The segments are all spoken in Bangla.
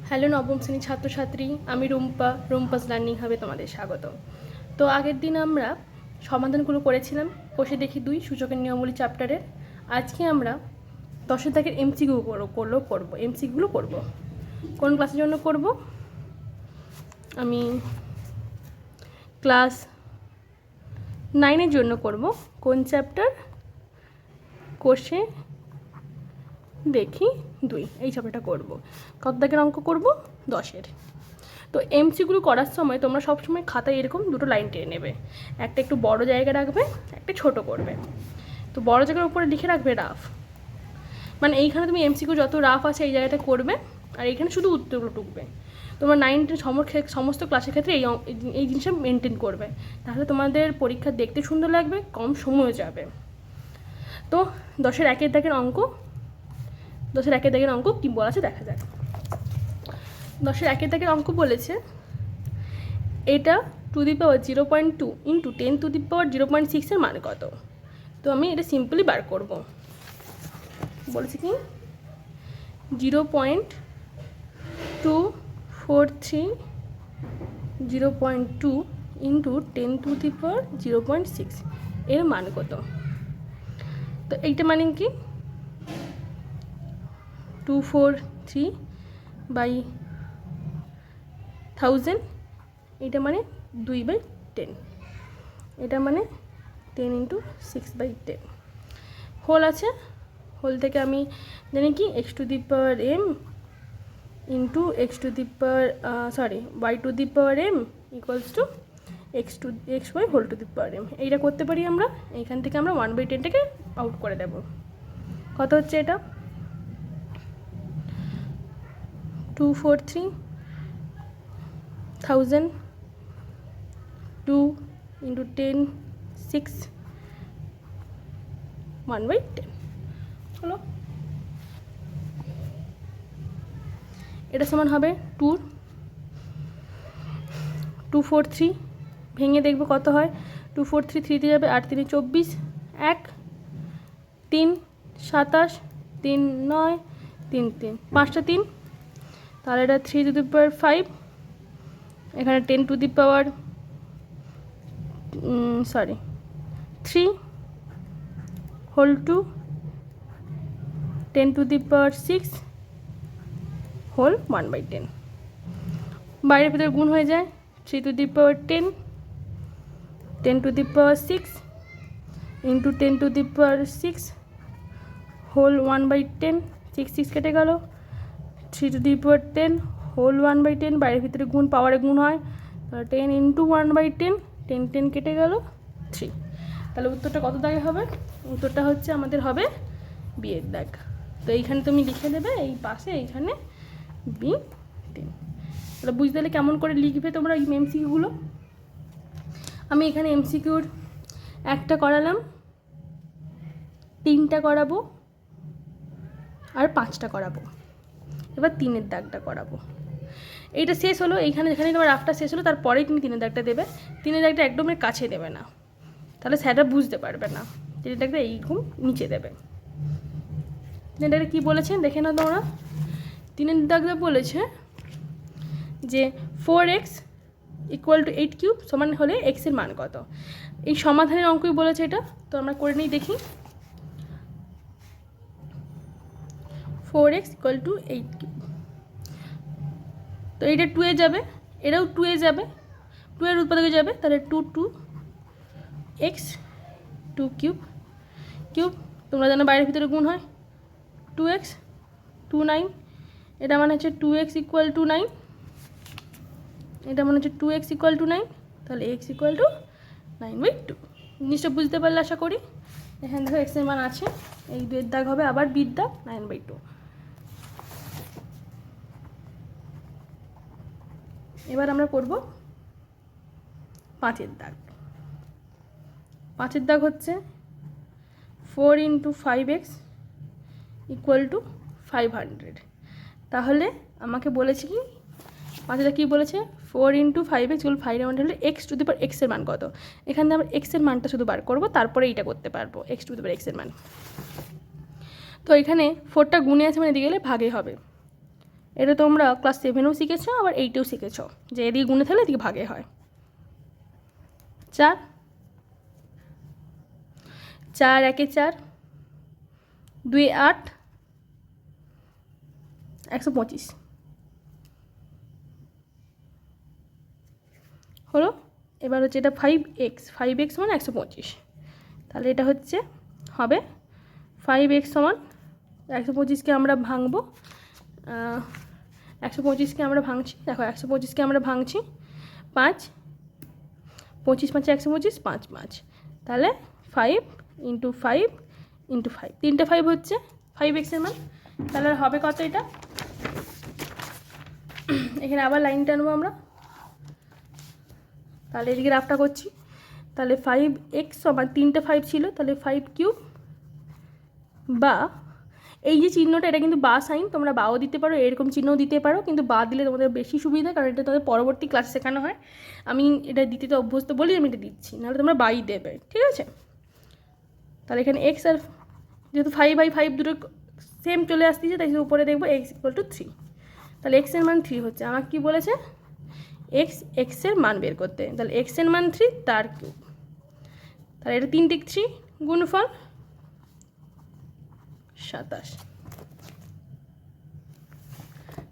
হ্যালো নবম শ্রেণীর ছাত্রছাত্রী, আমি রুম্পা। রুম্পাস লার্নিং হবে তোমাদের স্বাগত। তো আগের দিন আমরা সমাধানগুলো করেছিলাম কোষে দেখি 2 সূচকের নিয়মাবলী চ্যাপ্টারের। আজকে আমরা 10 দাগের এমসিকিউ করব। এমসিকিউগুলো করব। কোন ক্লাসের জন্য করব? আমি ক্লাস 9-এর জন্য করব। কোন চ্যাপ্টার? কোষে দেখি 2, এই চ্যাপ্টারটা করব। কত দাগের অঙ্ক করব? 10-এর। তো এমসিকিউ করার সময় তোমরা সবসময় খাতায় এরকম দুটো লাইন টেনে নেবে। একটা একটু বড় জায়গা রাখবে, একটা ছোট করবে। তো বড় জায়গার উপরে লিখে রাখবে রাফ, মানে এইখানে তুমি এমসিকিউ যত রাফ আছে এই জায়গাটা করবে, আর এইখানে শুধু উত্তরগুলো টুকবে। তোমরা 9-10 সমস্ত ক্লাসের ক্ষেত্রে এই জিনিসটা মেনটেন করবে, তাহলে তোমাদের পরীক্ষা দেখতে সুন্দর লাগবে, কম সময় যাবে। তো 10-এর 1-এর দাগের অঙ্ক, 10-এর 1-এর দাগের অঙ্ক কী বলা আছে দেখা যাক। 10-এর 1-এর দাগের অঙ্ক বলেছে এটা to the power 0.2 into 10 to the power 0.6 মান কত? তো আমি এটা সিম্পলি বার করব। বলেছি কি 0.243 0.2 ইন্টু 10 টু দি পাওয়ার 0.6 এর মান কত? তো এইটা মানে কি 243 বাই 1000, এটা মানে 2/10, এটা মানে 10 ইন্টু 6/10। হোল আছে, হোল থেকে আমি জানি কি x to the power m into x to the power y to the power m equals to xy whole to the power m। এইটা করতে পারি আমরা। এইখান থেকে আমরা 1/10টাকে আউট করে দেব। কত হচ্ছে এটা? 243,000 2 ইন্টু 10 6 1/10 হলো। এটা সমান হবে 243 ভেঙে দেখবো কত হয়। 243 3 যাবে, 8 3 24, 1 3 27, 3 9, 3 3 5টা 3, তাহলে এটা 3 টু দি পাওয়ার 5, এখানে 10 to the power 3 whole to 10 to the power 6 whole 1/10। বাইরের ভিতরে গুণ হয়ে যায়, 3 to the power 10 10 to the power 6 into 10 to the power 6 whole 1/10, 6 6 কেটে গেল, 3 টু দি পাওয়ার 10 হোল 1/10, বাইরের ভিতরে গুণ পাওয়ারে গুণ হয়, 10 ইন্টু 1/10, 10 10 কেটে গেল 3। তাহলে উত্তরটা কত দাগে হবে? উত্তরটা হচ্ছে আমাদের হবে বিয়ের দাগ। তো এইখানে তুমি লিখে দেবে এই পাশে, এইখানে B3। তাহলে বুঝতে গেলে কেমন করে লিখবে তোমরা এই এমসিকিউগুলো। আমি এখানে এমসিকিউর একটা করালাম, 3টা করাবো, আর 5টা করাবো। এবার 3-এর দাগটা করাবো। এইটা শেষ হলো, এইখানে যেখানে তোমার রাফটা শেষ হলো তারপরেই তুমি 3-এর দাগটা দেবে। 3-এর দাগটা একদমের কাছে দেবে না, তাহলে স্যাররা বুঝতে পারবে না। 3-এর দাগটা এইরকম নিচে দেবে। 3-এর দাগটা কী বলেছেন দেখে নাও তোমরা। 3-এর দাগটা বলেছে যে 4x ইকুয়াল টু 8 কিউব সমান হলে এক্সের মান কত? এই সমাধানের অঙ্কই বলেছে এটা, তো আমরা করে নিই দেখি। 4x ইকুয়াল টু 8 কিউব, তো এইটা 2 এ যাবে, এটাও 2 এ যাবে, 2 এর উৎপাদকে যাবে, তাহলে 2x 2 কিউব কিউব, তোমরা জানো বাইরের ভিতরে গুণ হয়, 2x 2 9, এটা মানে হচ্ছে 2x ইকুয়াল টু 9, এটা মানে হচ্ছে 2x ইকুয়াল টু 9, তাহলে x ইকুয়াল টু 9/2। জিনিসটা বুঝতে পারলে আশা করি। এখানে দেখো x এর মান আছে, এই 2-এর দাগ হবে আবার বির দাগ 9/2। এবার আমরা করব 5-এর দাগ। 5-এর দাগ হচ্ছে 4 ইন্টু 5x ইকুয়াল টু 500। তাহলে আমাকে বলেছে কি 5-এর দাগ কী বলেছে? 4 ইন্টু 5x ইকুয়াল 500 হলে এক্স টু দি পাওয়ার এক্সের মান কত? এখানে আমরা এক্সের মানটা শুধু বার করবো, তারপরে এইটা করতে পারবো এক্স টু দি পাওয়ার এক্সের মান। তো এখানে 4টা গুণে আছে মানে এদিকে গেলে ভাগে হবে, এটা তোমরা ক্লাস 7-এও শিখেছো, আবার 8-এও শিখেছো, যে এদিকে গুণে থাকলে এদিকে ভাগে হয়। 4 4 একে 4, 2 8, 125 হলো। এবার হচ্ছে এটা 5x সমান 125, তাহলে এটা হচ্ছে হবে 5x সমান 125কে আমরা ভাঙবো, 125কে আমরা ভাঙছি, দেখো 125কে আমরা ভাঙছি 5, 25 5 125, 5 5, তাহলে 5 × 5 × 5, 3টে 5 হচ্ছে 5x এর মান। তাহলে হবে কত এটা, এখানে আবার লাইন টানবো আমরা, তাহলে এদিকে রাফটা করছি, তাহলে 5x সমান 3টে 5 ছিল, তাহলে 5³ বা এই যে চিহ্নটা, এটা কিন্তু বা সাইন, তোমরা বাও দিতে পারো, এরকম চিহ্নও দিতে পারো, কিন্তু বা দিলে তোমাদের বেশি সুবিধা, কারণ এটা তোমাদের পরবর্তী ক্লাসে শেখানো হয়। আমি এটা দিতে তো অভ্যস্ত বলি আমি এটা দিচ্ছি, নাহলে তোমরা বাই দেবে, ঠিক আছে। তাহলে এখানে x আর যেহেতু 5/5 দুটো সেম চলে আসতেছে, তাই উপরে দেখবো x = 3, তাহলে x এর মান 3 হচ্ছে। আমাকে কি বলেছে, x এর মান বের করতে, তাহলে x এর মান 3 তার কিউব, তাহলে এটা 3 × 3 গুণফল 27।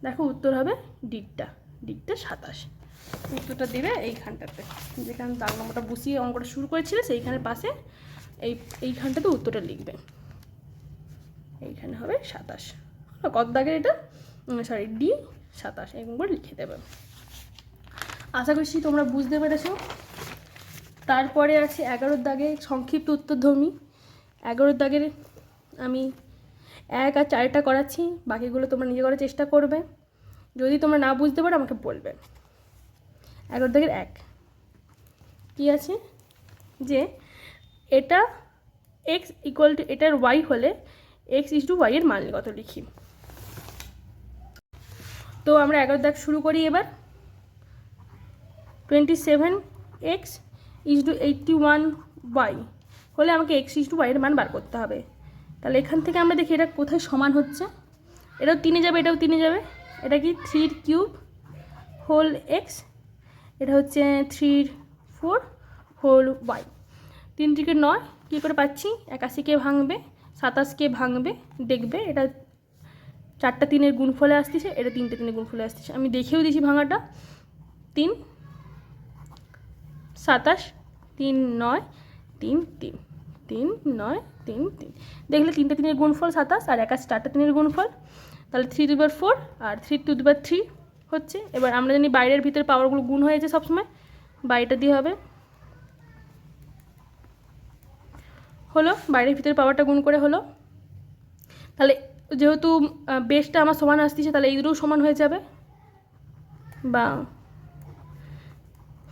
দেখো উত্তর হবে ডিটটা 27। উত্তরটা দেবে এইখানটাতে, যেখানে দাগ নম্বরটা বসিয়ে অঙ্কটা শুরু করেছিলে সেইখানের পাশে এইখানটাতে উত্তরটা লিখবে, এইখানে হবে 27। কত দাগের এটা, সরি D 27, এরকম করে লিখে দেবে। আশা করছি তোমরা বুঝতে পেরেছো। তারপরে আছে 11 দাগে সংক্ষিপ্ত উত্তরধর্মী। 11 দাগের আমি 1 আর 4টা করাচ্ছি, বাকিগুলো তোমরা নিজে করার চেষ্টা করবে, যদি তোমরা না বুঝতে পারো আমাকে বলবে। 11 দাগের 1 কী আছে, যে এটা x = এটার y হলে x = y এর মান কত লিখি। তো আমরা 11 দাগ শুরু করি এবার। 27x = 81y হলে আমাকে x = y এর মান বার করতে হবে। তাহলে এখান থেকে আমরা দেখি এটা কোথায় সমান হচ্ছে, এটাও 3-এ যাবে, এটাও 3-এ যাবে, এটা কি 3³ হোল x, এটা হচ্ছে 3 4 হোল y, 3 × 9 কী করে পাচ্ছি, 81কে ভাঙবে, 27কে ভাঙবে, দেখবে এটা 4টা 3-এর গুণফলে আসতেছে, এটা 3টে 3-এর গুণফলে আসতেছে। আমি দেখেও দিয়েছি ভাঙাটা, 3 27 3 9 3 3 3 9 3 3, দেখলে 3টে 3-এর গুণফল 27 আর 4টা 3-এর গুণফল, তাহলে 3⁴ আর 3⁵ হচ্ছে। এবার আমরা জানি বাইরের ভিতরে পাওয়ারগুলো গুণ হয়েছে সবসময়, বাইরেটা দিয়ে হবে, হলো বাইরের ভিতরে পাওয়ারটা গুণ করে হলো। তাহলে যেহেতু বেসটা আমার সমান আসতেছে, তাহলে এই দুটোও সমান হয়ে যাবে, বা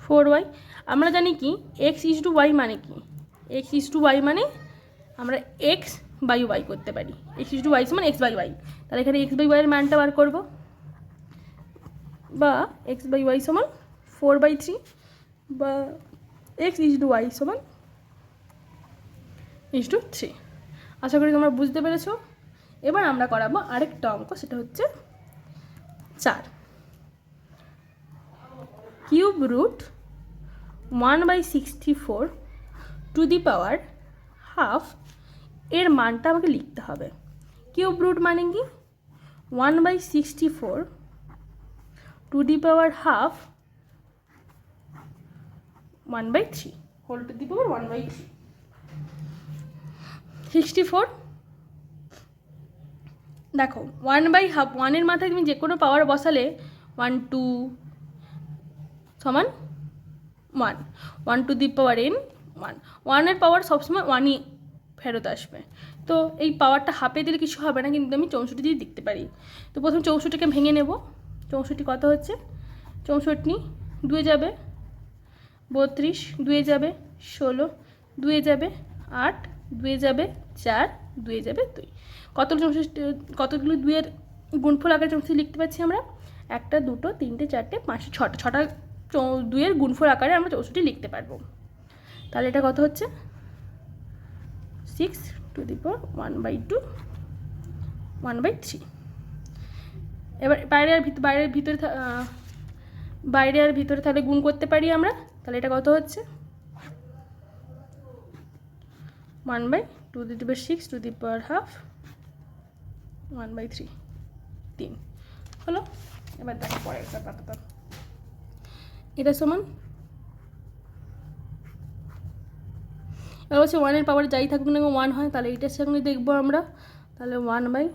4y। আমরা জানি কি x = y মানে কি, x = y মানে আমরা x/y করতে পারি, x = y সমান x/y, তাহলে এখানে x/y এর মানটা বার করব, বা x/y সমান 4/3, বা x = y সমান 3। আশা করি তোমরা বুঝতে পেরেছো। এবার আমরা করাবো আরেকটা অঙ্ক, সেটা হচ্ছে 4 √1/64 টু দি পাওয়ার হাফ এর মানটা আমাকে লিখতে হবে। কিউব রুট মানে কি, 1/64 to the power half 1/3 whole to the power 1/3, 64। দেখো 1/2, 1-এর মাথায় তুমি যে কোনো পাওয়ার বসালে 1 2 সমান 1, 1 টু দি পাওয়ার n 1, 1-এর পাওয়ার সবসময় 1ই ফেরত আসবে। তো এই পাওয়ারটা হাফে দিলে কিছু হবে না, কিন্তু আমি 64 দিয়ে দেখতে পারি। তো প্রথমে 64কে ভেঙে নেব। 64 কত হচ্ছে, 64 2-এ যাবে 32, 2-এ যাবে 16, 2-এ যাবে 8, 2-এ যাবে 4, 2-এ যাবে 2। কতগুলো 2-এর গুণফল আকারে 64 লিখতে পাচ্ছি আমরা, 1টা 2টো 3টে 4টে 5টা 6টা 2-এর গুণফল আকারে আমরা 64 লিখতে পারবো। তাহলে এটা কত হচ্ছে 6 টু দি পাওয়ার 1/2 1/3। এবার বাইরে আর ভিতরে তাহলে গুণ করতে পারি আমরা। তাহলে এটা কত হচ্ছে 1/2 টু দি পাওয়ার হাফ 1/3 3 হলো। এবার দেখো পরের ব্যাপারটা, এটা সমান এবার হচ্ছে 1-এর পাওয়ার যাই থাকুক না 1 হয়, তাহলে এটার সঙ্গে দেখবো আমরা, তাহলে 1/2³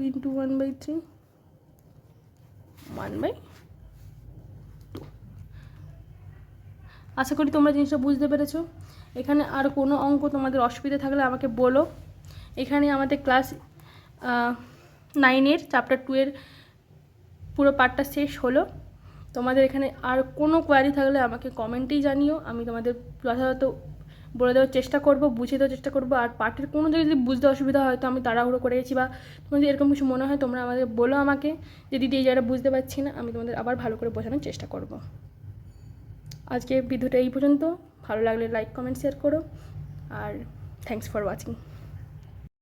ইন্টু 1/3 1/2। আশা করি তোমরা জিনিসটা বুঝতে পেরেছো। এখানে আর কোনো অঙ্ক তোমাদের অসুবিধা থাকলে আমাকে বলো। এখানে আমাদের ক্লাস 9-এর চ্যাপ্টার 2-এর পুরো পার্টটা শেষ হলো। তোমাদের এখানে আর কোনো কোয়ারি থাকলে আমাকে কমেন্টেই জানিও, আমি তোমাদের যথাযথ বলে দেওয়ার চেষ্টা করব, বুঝিয়ে দেওয়ার চেষ্টা করব। আর পার্টের কোনো জায়গায় যদি বুঝতে অসুবিধা হয় তো আমি তাড়াহুড়ো করে গেছি বা তোমাদের এরকম কিছু মনে হয় তোমরা আমাদের বলো আমাকে যে দিদি এই জায়গাটা বুঝতে পারছি না, আমি তোমাদের আবার ভালো করে বোঝানোর চেষ্টা করব। আজকে ভিডিওটা এই পর্যন্ত। ভালো লাগলে লাইক কমেন্ট শেয়ার করো, আর থ্যাঙ্কস ফর ওয়াচিং।